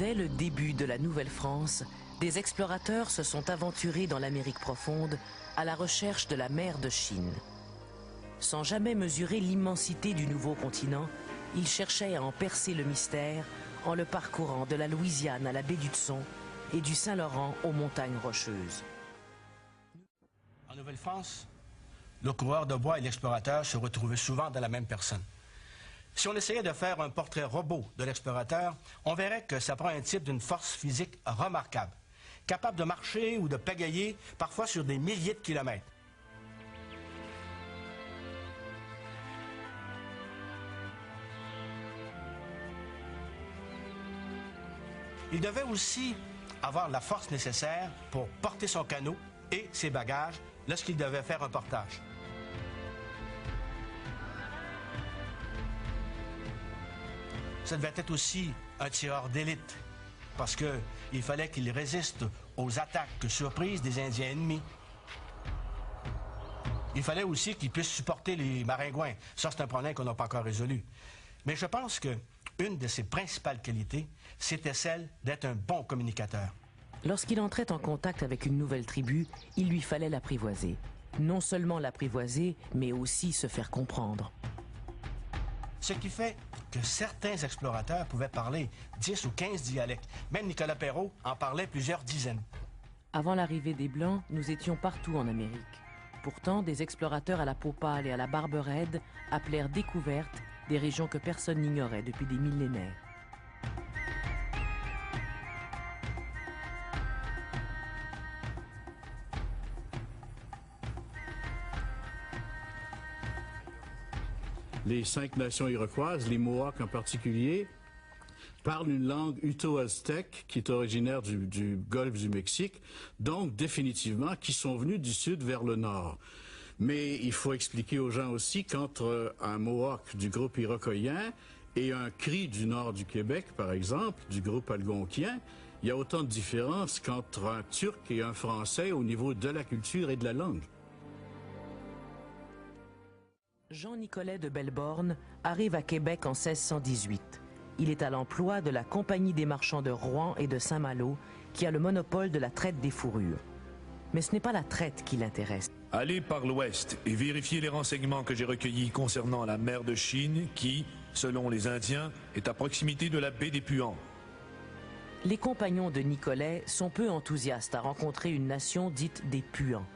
Dès le début de la Nouvelle-France, des explorateurs se sont aventurés dans l'Amérique profonde à la recherche de la mer de Chine. Sans jamais mesurer l'immensité du nouveau continent, ils cherchaient à en percer le mystère en le parcourant de la Louisiane à la baie d'Hudson et du Saint-Laurent aux montagnes rocheuses. En Nouvelle-France, le coureur de bois et l'explorateur se retrouvaient souvent dans la même personne. Si on essayait de faire un portrait robot de l'explorateur, on verrait que ça prend un type d'une force physique remarquable, capable de marcher ou de pagayer, parfois sur des milliers de kilomètres. Il devait aussi avoir la force nécessaire pour porter son canot et ses bagages lorsqu'il devait faire un portage. Ça devait être aussi un tireur d'élite, parce qu'il fallait qu'il résiste aux attaques surprises des Indiens ennemis. Il fallait aussi qu'il puisse supporter les maringouins. Ça, c'est un problème qu'on n'a pas encore résolu. Mais je pense qu'une de ses principales qualités, c'était celle d'être un bon communicateur. Lorsqu'il entrait en contact avec une nouvelle tribu, il lui fallait l'apprivoiser. Non seulement l'apprivoiser, mais aussi se faire comprendre. Ce qui fait que certains explorateurs pouvaient parler 10 ou 15 dialectes. Même Nicolas Perrault en parlait plusieurs dizaines. Avant l'arrivée des Blancs, nous étions partout en Amérique. Pourtant, des explorateurs à la peau pâle et à la barbe raide appelèrent découvertes des régions que personne n'ignorait depuis des millénaires. Les 5 nations iroquoises, les Mohawks en particulier, parlent une langue uto-aztèque qui est originaire du golfe du Mexique, donc définitivement qui sont venus du sud vers le nord. Mais il faut expliquer aux gens aussi qu'entre un Mohawk du groupe iroquoien et un Cri du nord du Québec, par exemple, du groupe algonquien, il y a autant de différences qu'entre un Turc et un Français au niveau de la culture et de la langue. Jean-Nicolet de Belleborne arrive à Québec en 1618. Il est à l'emploi de la Compagnie des marchands de Rouen et de Saint-Malo, qui a le monopole de la traite des fourrures. Mais ce n'est pas la traite qui l'intéresse. Allez par l'ouest et vérifiez les renseignements que j'ai recueillis concernant la mer de Chine qui, selon les Indiens, est à proximité de la baie des Puants. Les compagnons de Nicolet sont peu enthousiastes à rencontrer une nation dite des Puants.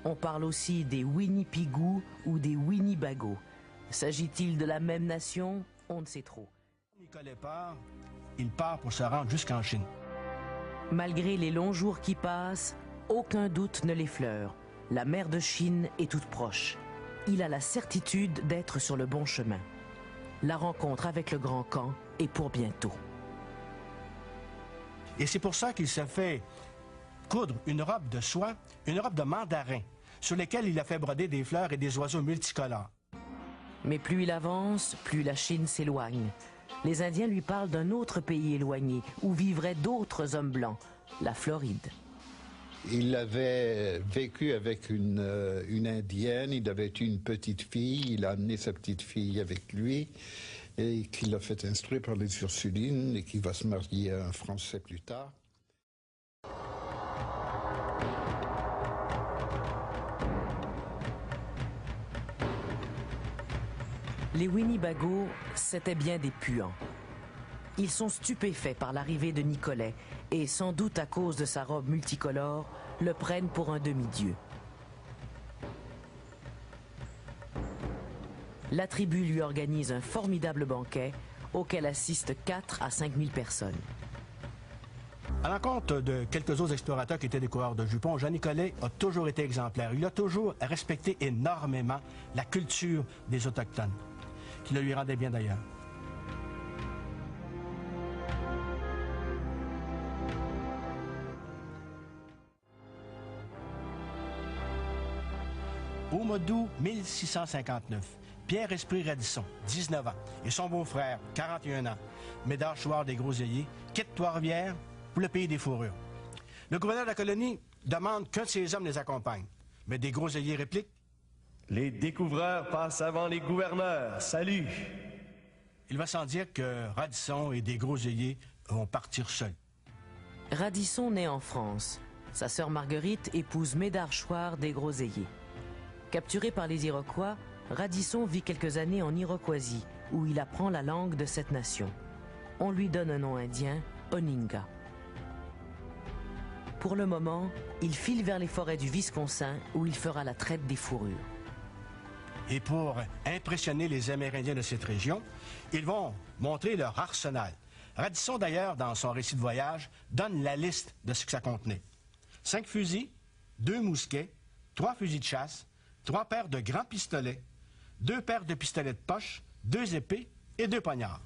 On parle aussi des Winnipigous ou des Winnibago. S'agit-il de la même nation? On ne sait trop. Nicolet part, il part pour se rendre jusqu'en Chine. Malgré les longs jours qui passent, aucun doute ne l'effleure. La mer de Chine est toute proche. Il a la certitude d'être sur le bon chemin. La rencontre avec le Grand Khan est pour bientôt. Et c'est pour ça qu'il se fait coudre une robe de soie, une robe de mandarin, sur lesquelles il a fait broder des fleurs et des oiseaux multicolores. Mais plus il avance, plus la Chine s'éloigne. Les Indiens lui parlent d'un autre pays éloigné, où vivraient d'autres hommes blancs, la Floride. Il avait vécu avec une Indienne, il avait eu une petite fille, il a amené sa petite fille avec lui, et qu'il a fait instruire par les Ursulines, et qui va se marier à un Français plus tard. Les Winnibago, c'étaient bien des puants. Ils sont stupéfaits par l'arrivée de Nicolet et, sans doute à cause de sa robe multicolore, le prennent pour un demi-dieu. La tribu lui organise un formidable banquet auquel assistent 4 à 5 000 personnes. À l'encontre de quelques autres explorateurs qui étaient des coureurs de jupons, Jean-Nicolet a toujours été exemplaire. Il a toujours respecté énormément la culture des Autochtones, qui le lui rendait bien d'ailleurs. Au mois d'août 1659, Pierre-Esprit Radisson, 19 ans, et son beau-frère, 41 ans, médard Chouard des Groseilliers, quittent Trois-Rivières pour le pays des fourrures. Le gouverneur de la colonie demande qu'un de ses hommes les accompagne. Mais des Groseilliers répliquent: les découvreurs passent avant les gouverneurs. Salut! Il va sans dire que Radisson et des Groseilliers vont partir seuls. Radisson naît en France. Sa sœur Marguerite épouse Médard Chouard des Groseilliers. Capturé par les Iroquois, Radisson vit quelques années en Iroquoisie, où il apprend la langue de cette nation. On lui donne un nom indien, Oninga. Pour le moment, il file vers les forêts du Wisconsin, où il fera la traite des fourrures. Et pour impressionner les Amérindiens de cette région, ils vont montrer leur arsenal. Radisson, d'ailleurs, dans son récit de voyage, donne la liste de ce que ça contenait. 5 fusils, 2 mousquets, 3 fusils de chasse, 3 paires de grands pistolets, 2 paires de pistolets de poche, 2 épées et 2 poignards.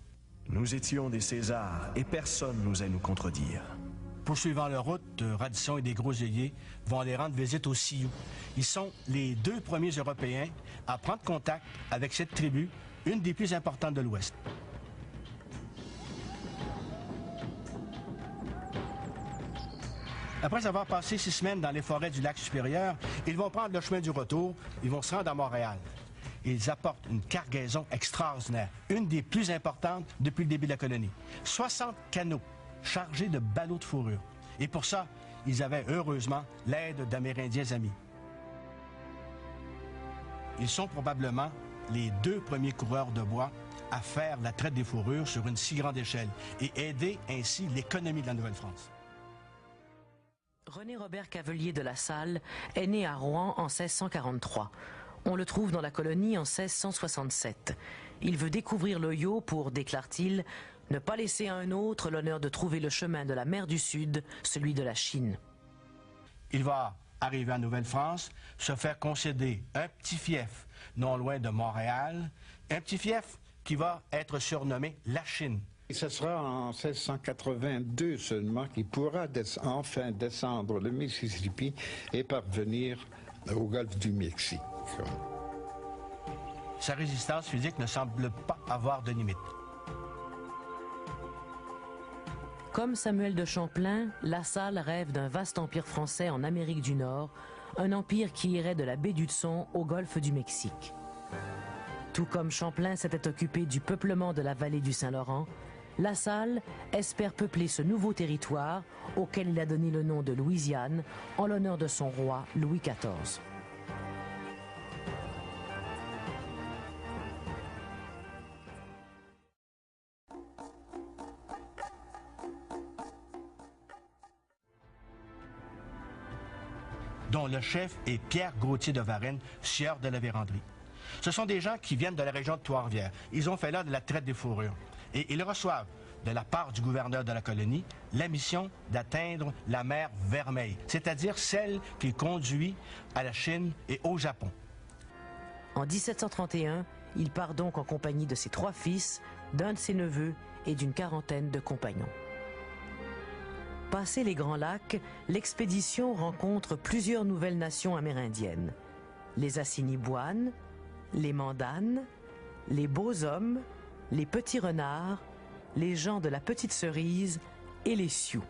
Nous étions des Césars et personne n'osait nous contredire. Poursuivant leur route, Radisson et des Groseilliers vont aller rendre visite aux Sioux. Ils sont les 2 premiers Européens à prendre contact avec cette tribu, une des plus importantes de l'Ouest. Après avoir passé 6 semaines dans les forêts du lac supérieur, ils vont prendre le chemin du retour, ils vont se rendre à Montréal. Ils apportent une cargaison extraordinaire, une des plus importantes depuis le début de la colonie. 60 canots chargés de ballots de fourrure. Et pour ça, ils avaient heureusement l'aide d'Amérindiens amis. Ils sont probablement les 2 premiers coureurs de bois à faire la traite des fourrures sur une si grande échelle et aider ainsi l'économie de la Nouvelle-France. René-Robert Cavelier de La Salle est né à Rouen en 1643. On le trouve dans la colonie en 1667. Il veut découvrir l'Ohio pour, déclare-t-il, ne pas laisser à un autre l'honneur de trouver le chemin de la mer du Sud, celui de la Chine. Il va arriver en Nouvelle-France, se faire concéder un petit fief non loin de Montréal, un petit fief qui va être surnommé la Chine. Et ce sera en 1682 seulement qu'il pourra enfin descendre le Mississippi et parvenir au golfe du Mexique. Sa résistance physique ne semble pas avoir de limite. Comme Samuel de Champlain, La Salle rêve d'un vaste empire français en Amérique du Nord, un empire qui irait de la baie d'Hudson au golfe du Mexique. Tout comme Champlain s'était occupé du peuplement de la vallée du Saint-Laurent, La Salle espère peupler ce nouveau territoire auquel il a donné le nom de Louisiane en l'honneur de son roi Louis XIV. Dont le chef est Pierre Gauthier de Varennes, sieur de la Vérandrie. Ce sont des gens qui viennent de la région de Trois-Rivières. Ils ont fait là de la traite des fourrures. Et ils reçoivent, de la part du gouverneur de la colonie, la mission d'atteindre la mer Vermeille, c'est-à-dire celle qui conduit à la Chine et au Japon. En 1731, il part donc en compagnie de ses 3 fils, d'un de ses neveux et d'une quarantaine de compagnons. Passé les Grands Lacs, l'expédition rencontre plusieurs nouvelles nations amérindiennes. Les Assiniboines, les Mandanes, les Beaux Hommes, les Petits Renards, les gens de la Petite Cerise et les Sioux.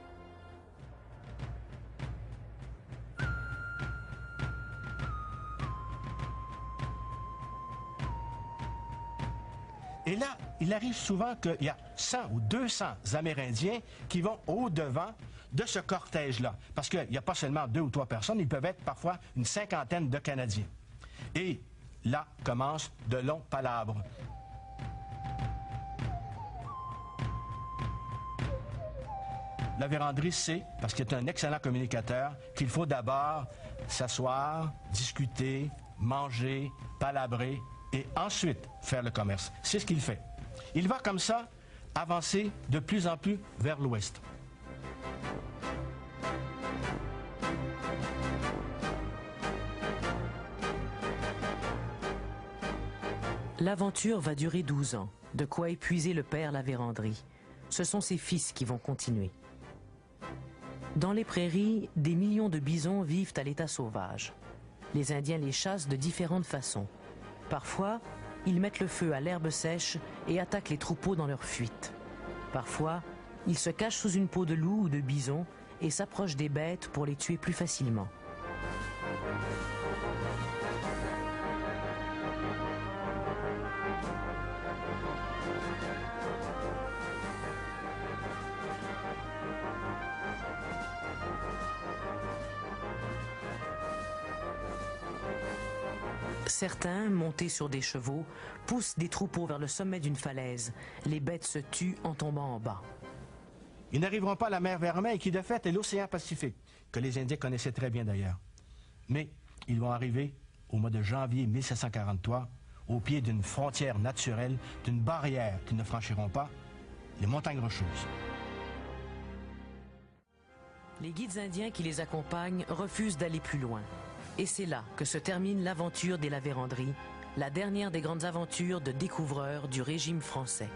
Et là, il arrive souvent qu'il y a 100 ou 200 Amérindiens qui vont au-devant de ce cortège-là. Parce qu'il n'y a pas seulement 2 ou 3 personnes, ils peuvent être parfois une 50aine de Canadiens. Et là commencent de longs palabres. La Vérandrie sait, parce qu'il est un excellent communicateur, qu'il faut d'abord s'asseoir, discuter, manger, palabrer, et ensuite faire le commerce. C'est ce qu'il fait. Il va comme ça avancer de plus en plus vers l'ouest. L'aventure va durer 12 ans, de quoi épuiser le père La Vérandrie. Ce sont ses fils qui vont continuer. Dans les prairies, des millions de bisons vivent à l'état sauvage. Les Indiens les chassent de différentes façons. Parfois, ils mettent le feu à l'herbe sèche et attaquent les troupeaux dans leur fuite. Parfois, ils se cachent sous une peau de loup ou de bison et s'approchent des bêtes pour les tuer plus facilement. Certains, montés sur des chevaux, poussent des troupeaux vers le sommet d'une falaise. Les bêtes se tuent en tombant en bas. Ils n'arriveront pas à la mer Vermeille, qui de fait est l'océan Pacifique, que les Indiens connaissaient très bien d'ailleurs. Mais ils vont arriver au mois de janvier 1743, au pied d'une frontière naturelle, d'une barrière qu'ils ne franchiront pas, les montagnes Rocheuses. Les guides indiens qui les accompagnent refusent d'aller plus loin. Et c'est là que se termine l'aventure des La Vérendrye, la dernière des grandes aventures de découvreurs du régime français.